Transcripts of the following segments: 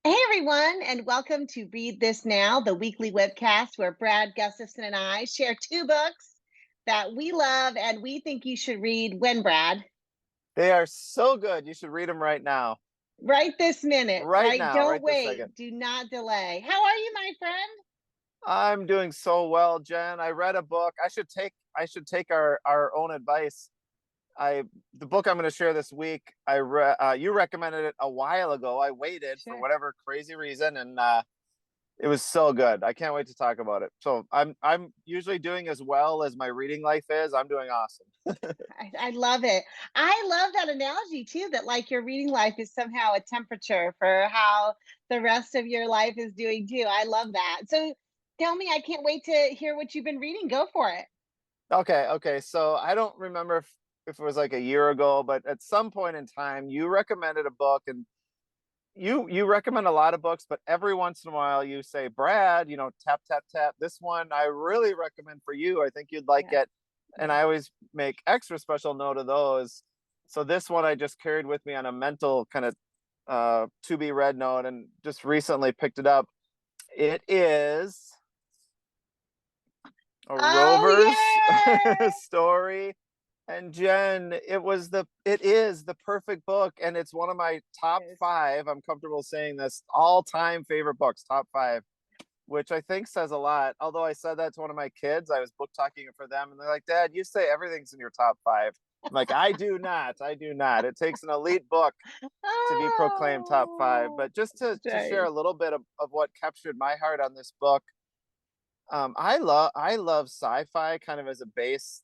Hey everyone, and welcome to Read This Now, the weekly webcast where Brad Gustafson and I share two books that we love and we think you should read when, Brad? They are so good. You should read them right now. Right this minute, Right right? now, Don't right this second. wait, do not delay. How are you, my friend? I'm doing so well, Jen. I read a book. I should take our own advice. I The book I'm going to share this week, you recommended it a while ago. I waited for Sure. whatever crazy reason, and it was so good. I can't wait to talk about it. So I'm usually doing as well as my reading life is. I'm doing awesome. I love it. I love that analogy too, that like your reading life is somehow a temperature for how the rest of your life is doing too. I love that. So tell me, I can't wait to hear what you've been reading. Go for it. Okay. So I don't remember if it was like a year ago, but at some point in time, you recommended a book, and you recommend a lot of books, but every once in a while you say, Brad, tap tap tap. This one I really recommend for you. I think you'd like Yes. it, and Yes. I always make extra special note of those. So this one I just carried with me on a mental kind of to be read note, and just recently picked it up. It is a Oh, Rover's yeah. story. And Jen, it is the perfect book, and it's one of my top Yes. five. I'm comfortable saying this, all-time favorite books, top five, which I think says a lot. Although I said that to one of my kids, I was book talking it for them, and they're like, "Dad, you say everything's in your top five." I'm like, I do not. I do not. It takes an elite book to be proclaimed top five. Oh, But just to share nice. a little bit of what captured my heart on this book, I love sci-fi kind of as a base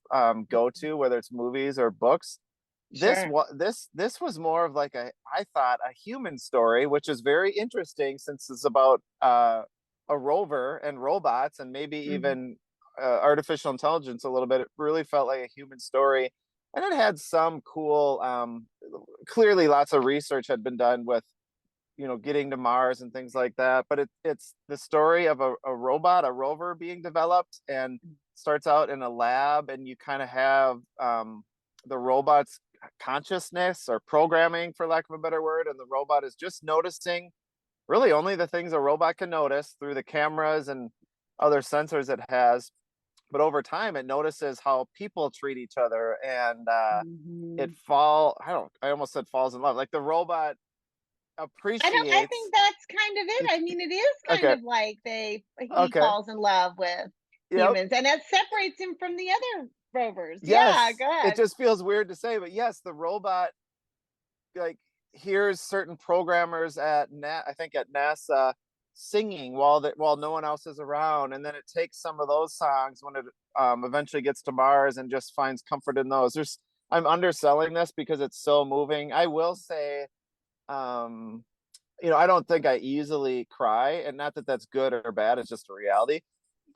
go-to, whether it's movies or books. Sure. This was more of like I thought a human story, which is very interesting since it's about a rover and robots, and maybe Mhm. even artificial intelligence a little bit. It really felt like a human story, and it had some cool. Clearly, lots of research had been done with getting to Mars and things like that. But it's the story of a robot, a rover being developed, and starts out in a lab, and you kind of have the robot's consciousness or programming, for lack of a better word, and the robot is just noticing really only the things a robot can notice through the cameras and other sensors it has. But over time, it notices how people treat each other, and Mhm. I almost said falls in love. Like the robot I appreciates. think that's kind of it. I mean, it is kind Okay. of like he Okay. falls in love with Yep. humans, and that separates him from the other rovers. Yeah, Yes. go It ahead. just feels weird to say, but yes, the robot like hears certain programmers I think at NASA singing while no one else is around, and then it takes some of those songs when it eventually gets to Mars and just finds comfort in those. I'm underselling this because it's so moving. I will say, um, I don't think I easily cry, and not that that's good or bad. It's just a reality.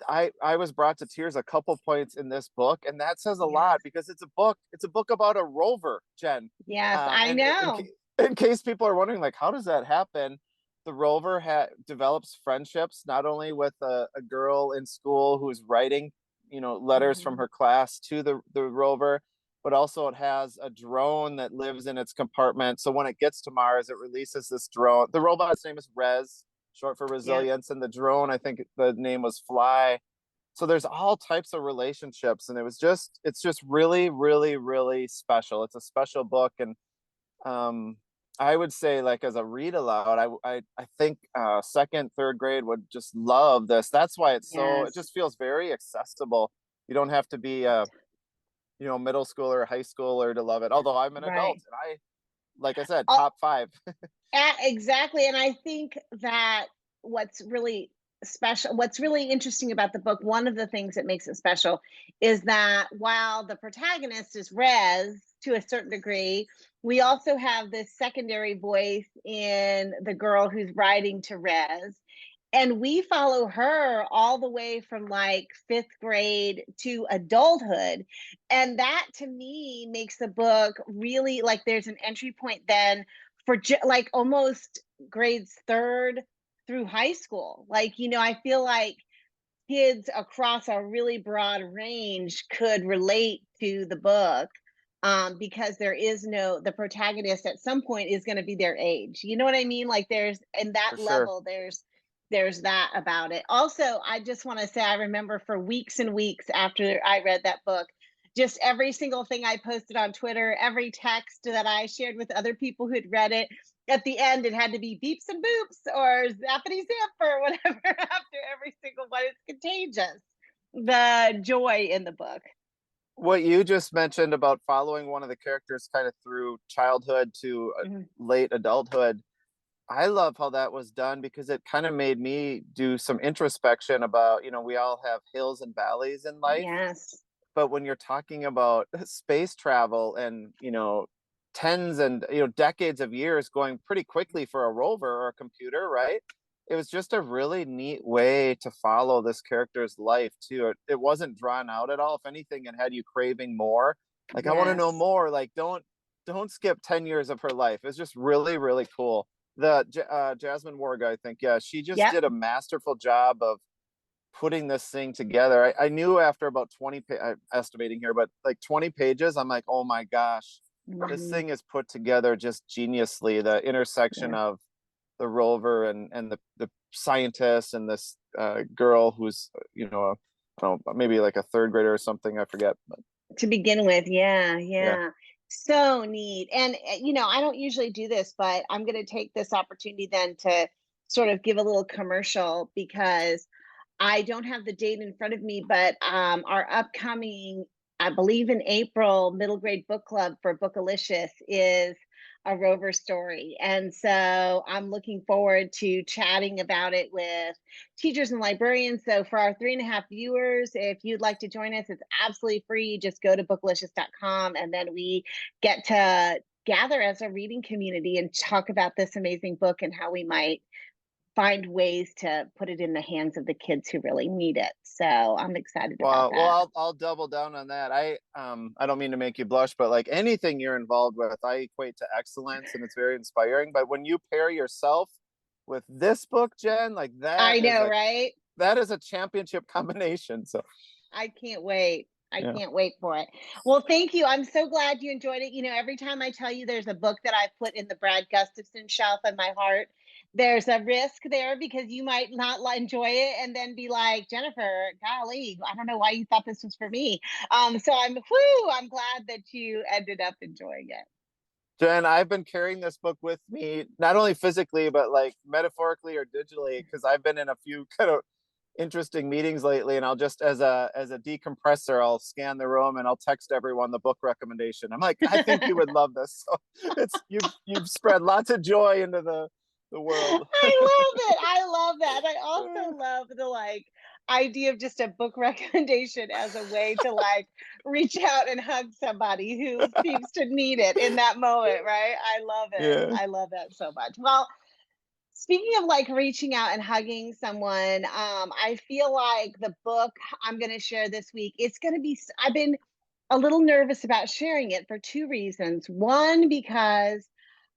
I was brought to tears a couple points in this book, and that says a Yes, lot because it's a book about a rover, Jen. yes, I And know. in case people are wondering, like, how does that happen? The rover develops friendships not only with a girl in school who's writing, letters from Mhm. her class to the rover, but also it has a drone that lives in its compartment. So when it gets to Mars, it releases this drone. The robot's name is Res, short for Yes. resilience, and the drone, I think the name was Fly. So there's all types of relationships, and it's just really, really, really special. It's a special book, and um I would say, like, as a read aloud, I think second, third grade would just love this. That's why it Yes. just feels very accessible. You don't have to be middle schooler or high schooler to love it. Although I'm an adult, Right. and like I said, Oh, top five. exactly. And I think that what's really what's really interesting about the book, one of the things that makes it special is that while the protagonist is Rez to a certain degree, we also have this secondary voice in the girl who's writing to Rez. And we follow her all the way from like fifth grade to adulthood. And that to me makes the book really like there's an entry point then for like almost grades third through high school. Like, I feel like kids across a really broad range could relate to the book. because the protagonist at some point is going to be their age. You know what I mean? Like there's in that For sure. level, there's that about it. Also, I just want to say I remember for weeks and weeks after I read that book, just every single thing I posted on Twitter, every text that I shared with other people who'd read it, at the end it had to be beeps and boops or zappity zip or whatever after every single one. It's contagious. The joy in the book. What you just mentioned about following one of the characters kind of through childhood to Mhm. late adulthood, I love how that was done because it kind of made me do some introspection about, we all have hills and valleys in life. Yes. But when you're talking about space travel and, tens and, decades of years going pretty quickly for a rover or a computer, right? It was just a really neat way to follow this character's life too. It wasn't drawn out at all. If anything, it had you craving more. Like, I want to know Yes. more. Like, don't skip 10 years of her life. It's just really, really cool. Jasmine Warga, I think, yeah, she just Yep. did a masterful job of putting this thing together. I knew after about 20, I'm estimating here, but like 20 pages, I'm like, oh my gosh, this Mhm. thing is put together just geniusly. The intersection Yeah. of the rover and the scientist and this girl who's, I don't know, maybe like a third grader or something, I forget. But To begin with, yeah, yeah. yeah. So neat. And I don't usually do this, but I'm going to take this opportunity then to sort of give a little commercial because I don't have the date in front of me, but our upcoming, I believe in April, middle grade book club for Bookalicious is a Rover story. And so I'm looking forward to chatting about it with teachers and librarians. So for our 3.5 viewers, if you'd like to join us, it's absolutely free. Just go to bookalicious.com and then we get to gather as a reading community and talk about this amazing book and how we might find ways to put it in the hands of the kids who really need it. So I'm excited about Well, that. I'll double down on that. I don't mean to make you blush, but like anything you're involved with, I equate to excellence, and it's very inspiring. But when you pair yourself with this book, Jen, like I know, right? that is a championship combination. So I can't wait. I yeah. can't wait for it. Well, thank you. I'm so glad you enjoyed it. Every time I tell you there's a book that I put in the Brad Gustafson shelf in my heart, there's a risk there because you might not enjoy it and then be like, Jennifer, golly, I don't know why you thought this was for me. So I'm glad that you ended up enjoying it. Jen, I've been carrying this book with me, not only physically, but like metaphorically or digitally, because I've been in a few kind of interesting meetings lately, and I'll just as a decompressor, I'll scan the room and I'll text everyone the book recommendation. I'm like, I think you would love this. So it's you've spread lots of joy into the world. I love it. I love that. I also love the idea of just a book recommendation as a way to reach out and hug somebody who seems to need it in that moment, right? I love it. Yeah. I love that so much. Well, speaking of reaching out and hugging someone, I feel like the book I'm going to share this week, it's going to be, I've been a little nervous about sharing it for two reasons. One, because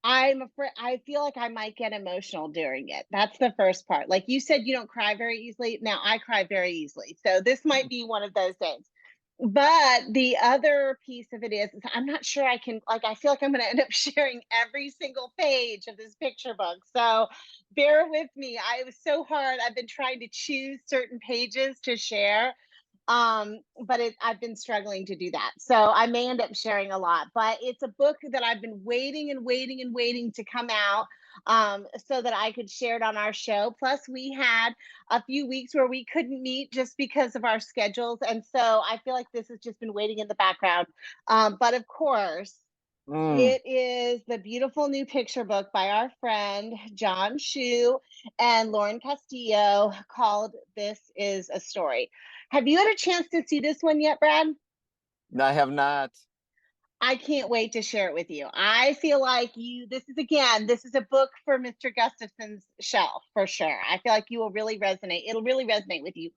I'm afraid I feel like I might get emotional during it. That's the first part. Like you said, you don't cry very easily. Now I cry very easily. So this might be one of those days. But the other piece of it is I'm not sure I can, I feel like I'm going to end up sharing every single page of this picture book. So bear with me. It was so hard. I've been trying to choose certain pages to share, but I've been struggling to do that, so I may end up sharing a lot, but it's a book that I've been waiting and waiting and waiting to come out, so that I could share it on our show. Plus we had a few weeks where we couldn't meet just because of our schedules, and so I feel like this has just been waiting in the background, but of course Mm. it is the beautiful new picture book by our friend John Schu and Lauren Castillo called This Is a Story. Have you had a chance to see this one yet, Brad? I have not. I can't wait to share it with you. I feel like this is a book for Mr. Gustafson's shelf for sure. I feel like you will really resonate. It'll really resonate with you.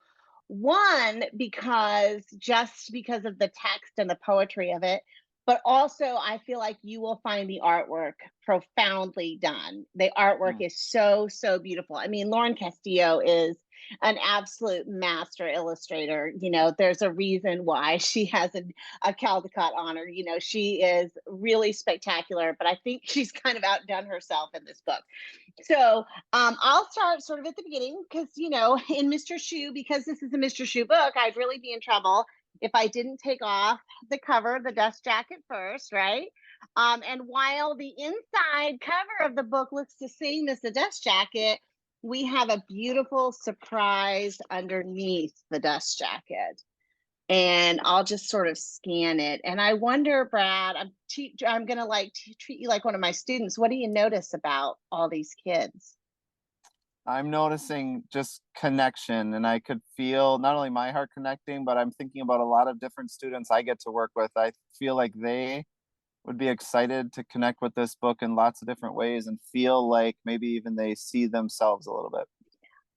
One, because of the text and the poetry of it, but also I feel like you will find the artwork profoundly done. The artwork Mm. is so, so beautiful. I mean, Lauren Castillo is an absolute master illustrator. You know, there's a reason why she has a Caldecott honor. You know, she is really spectacular, but I think she's kind of outdone herself in this book. So I'll start sort of at the beginning because, you know, in Mr. Schu, because this is a Mr. Schu book, I'd really be in trouble if I didn't take off the cover, the dust jacket first, right? And while the inside cover of the book looks the same as the dust jacket, we have a beautiful surprise underneath the dust jacket. And I'll just sort of scan it. And I wonder, Brad, I'm going to like treat you like one of my students. What do you notice about all these kids? I'm noticing just connection, and I could feel not only my heart connecting, but I'm thinking about a lot of different students I get to work with. I feel like they would be excited to connect with this book in lots of different ways and feel like maybe even they see themselves a little bit.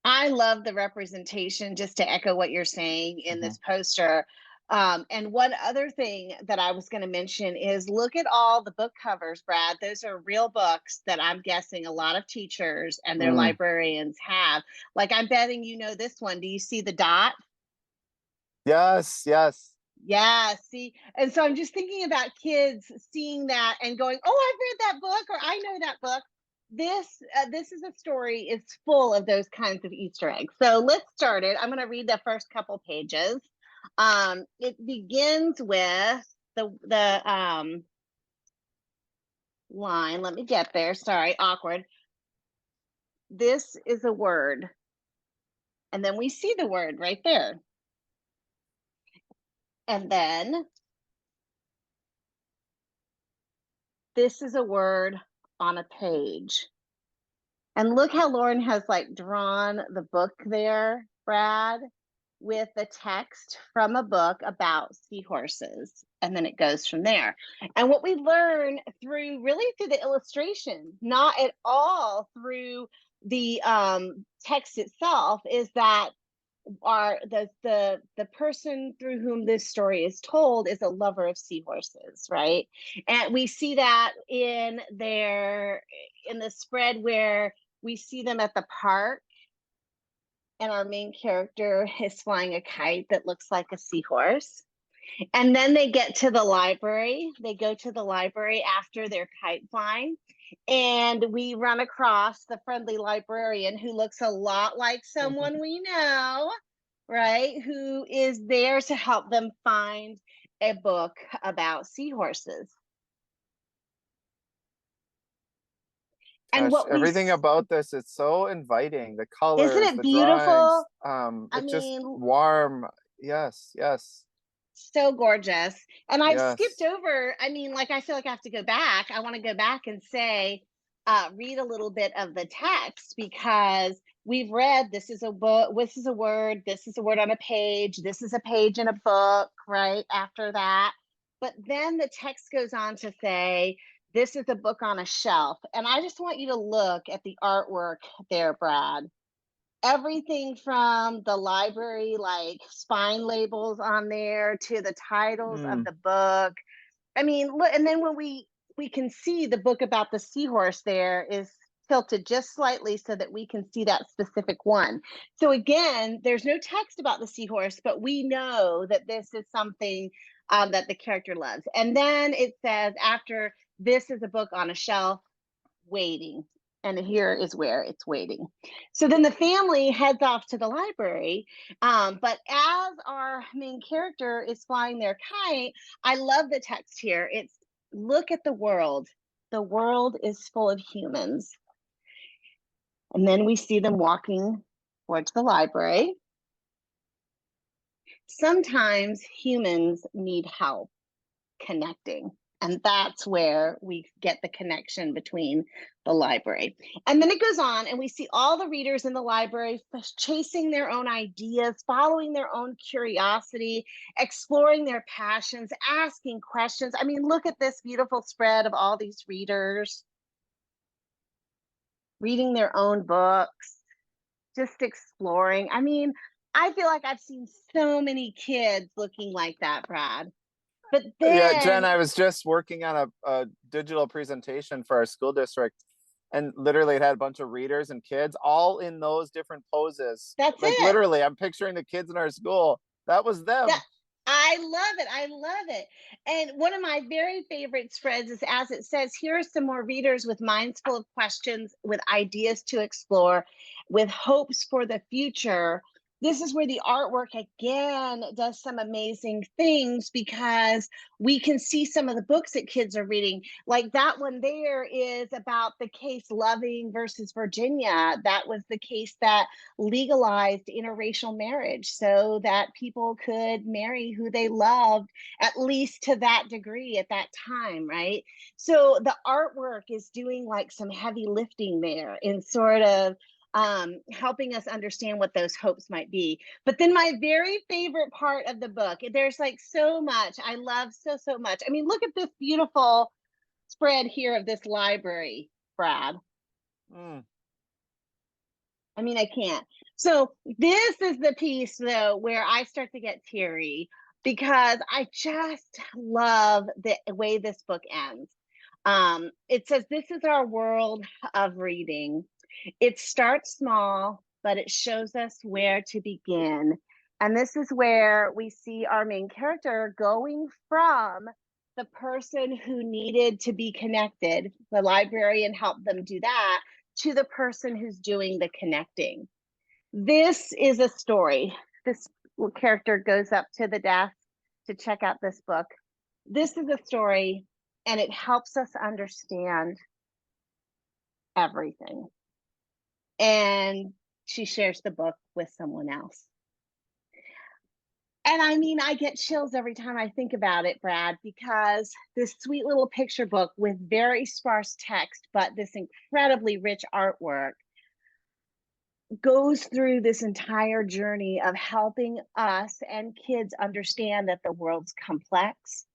I love the representation, just to echo what you're saying in Mhm. this poster. And one other thing that I was going to mention is look at all the book covers, Brad. Those are real books that I'm guessing a lot of teachers and their Mm. librarians have. Like, I'm betting you know this one. Do you see the dot? Yes, yes. Yeah, see, and so I'm just thinking about kids seeing that and going, "Oh, I've read that book," or "I know that book." This is a story. It's full of those kinds of Easter eggs. So let's start it. I'm going to read the first couple pages. It begins with the line. Let me get there. Sorry, awkward. This is a word, and then we see the word right there, and then this is a word on a page. And look how Lauren has like drawn the book there, Brad, with the text from a book about seahorses. And then it goes from there. And what we learn through really through the illustration, not at all through the text itself, is that the person through whom this story is told is a lover of seahorses, right? And we see that in the spread where we see them at the park, and our main character is flying a kite that looks like a seahorse. And then they get to the library. They go to the library after their kite flying. And we run across the friendly librarian who looks a lot like someone we know, right? Who is there to help them find a book about seahorses. And Gosh, what we everything about this, it's so inviting. The isn't colors, it the drawings, beautiful? I it's just mean, warm. Yes, yes, so gorgeous. And I've skipped yes. over, I mean, like, I feel like I have to go back. I want to go back and say, read a little bit of the text, because we've read this is a book, this is a word, this is a word on a page, this is a page in a book, right? After that. But then the text goes on to say, this is a book on a shelf. And I just want you to look at the artwork there, Brad. Everything from the library, like spine labels on there, to the titles of Mm. the book. I mean, look, and then when we can see the book about the seahorse there is tilted just slightly so that we can see that specific one. So again, there's no text about the seahorse, but we know that this is something that the character loves. And then it says, after this is a book on a shelf, waiting. And here is where it's waiting. So then the family heads off to the library. But as our main character is flying their kite, I love the text here. It's, look at the world. The world is full of humans. And then we see them walking towards the library. Sometimes humans need help connecting. And that's where we get the connection between the library. And then it goes on, and we see all the readers in the library chasing their own ideas, following their own curiosity, exploring their passions, asking questions. I mean, look at this beautiful spread of all these readers reading their own books, just exploring. I mean, I feel like I've seen so many kids looking like that, Brad. But Yeah, Jen, then, I was just working on a digital presentation for our school district, and literally it had a bunch of readers and kids all in those different poses. That's Like it. literally, I'm picturing the kids in our school. That was Yeah, them. I love it. I love it. And one of my very favorite spreads is, as it says, here are some more readers with minds full of questions, with ideas to explore, with hopes for the future. This is where the artwork again does some amazing things, because we can see some of the books that kids are reading. Like that one there is about the case Loving versus Virginia. That was the case that legalized interracial marriage so that people could marry who they loved, at least to that degree at that time, right? So the artwork is doing like some heavy lifting there in sort of helping us understand what those hopes might be. But then my very favorite part of the book, there's like so much I love, so much. I mean, look at this beautiful spread here of this library, Brad. Mm. I mean, I can't. So this is the piece though where I start to get teary, because I just love the way this book ends. It says, "This is our world of reading. It starts small, but it shows us where to begin." And this is where we see our main character going from the person who needed to be connected, the librarian helped them do that, to the person who's doing the connecting. This is a story. This character goes up to the desk to check out this book. This is a story, and it helps us understand everything. And she shares the book with someone else. And I mean, I get chills every time I think about it, Brad, because this sweet little picture book with very sparse text, but this incredibly rich artwork, goes through this entire journey of helping us and kids understand that the world's complex.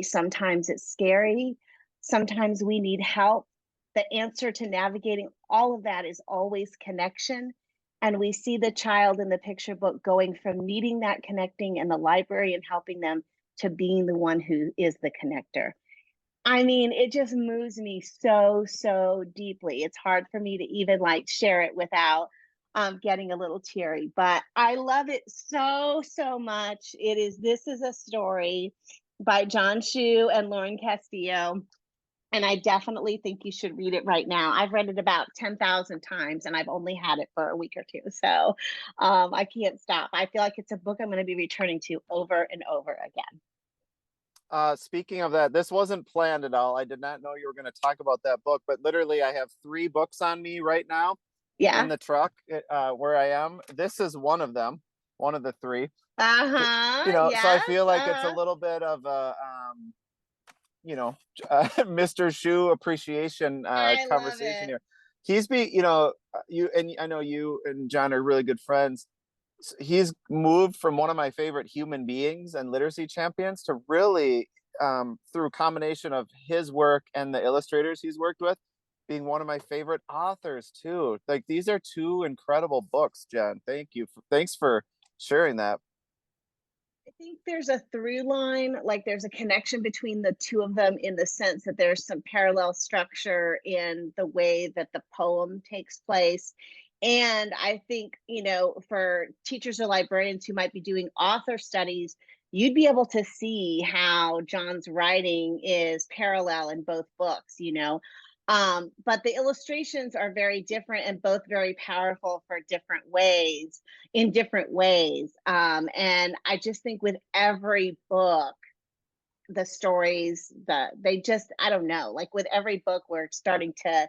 Sometimes it's scary, sometimes we need help. The answer to navigating all of that is always connection. And we see the child in the picture book going from needing that connecting and the library and helping them, to being the one who is the connector. I mean, it just moves me so deeply. It's hard for me to even like share it without getting a little teary, but I love it so much. This is a story by Schu and Lauren Castillo. And I definitely think you should read it right now. I've read it about 10,000 times and I've only had it for a week or two. So I can't stop. I feel like it's a book I'm going to be returning to over and over again. Speaking of that, this wasn't planned at all. I did not know you were going to talk about that book, but literally I have 3 books on me right now in Yeah. the truck where I am. This is one of them, one of the 3. So I Yes. feel like it's a little bit of a, Mr. Schu appreciation I love conversation it. here. You and I know you and John are really good friends. He's moved from one of my favorite human beings and literacy champions to really, through a combination of his work and the illustrators he's worked with, being one of my favorite authors too. Like these are 2 incredible books, Jen. Thanks for sharing that. I think there's a through line, like there's a connection between the two of them, in the sense that there's some parallel structure in the way that the poem takes place. And I think, for teachers or librarians who might be doing author studies, you'd be able to see how John's writing is parallel in both books. But the illustrations are very different and both very powerful for different ways, in different ways. And I just think with every book, the stories, I don't know, like with every book, we're starting to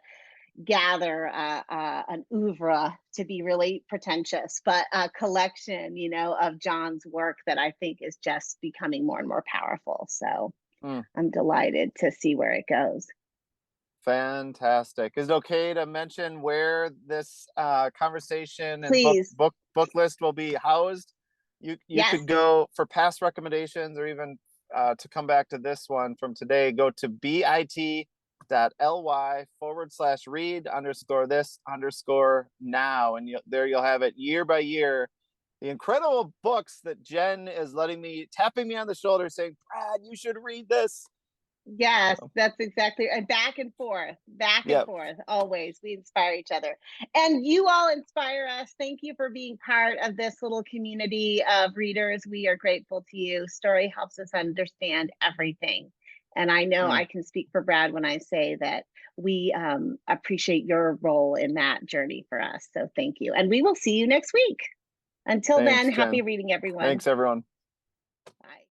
gather an oeuvre, to be really pretentious, but a collection, of John's work that I think is just becoming more and more powerful. So Mm. I'm delighted to see where it goes. Fantastic. Is it okay to mention where this conversation and Please. book list will be housed? You Yes. could go for past recommendations, or even to come back to this one from today. Go to bit.ly/read_this_now, and you'll have it year by year. The incredible books that Jen is tapping me on the shoulder, saying, "Brad, you should read this." Yes, So, that's exactly, and back and forth, back and yep. forth. Always, we inspire each other, and you all inspire us. Thank you for being part of this little community of readers. We are grateful to you. Story helps us understand everything, and I know Mm, I can speak for Brad when I say that we appreciate your role in that journey for us. So thank you, and we will see you next week. Until thanks, then, happy Jen. reading, everyone. Thanks, everyone.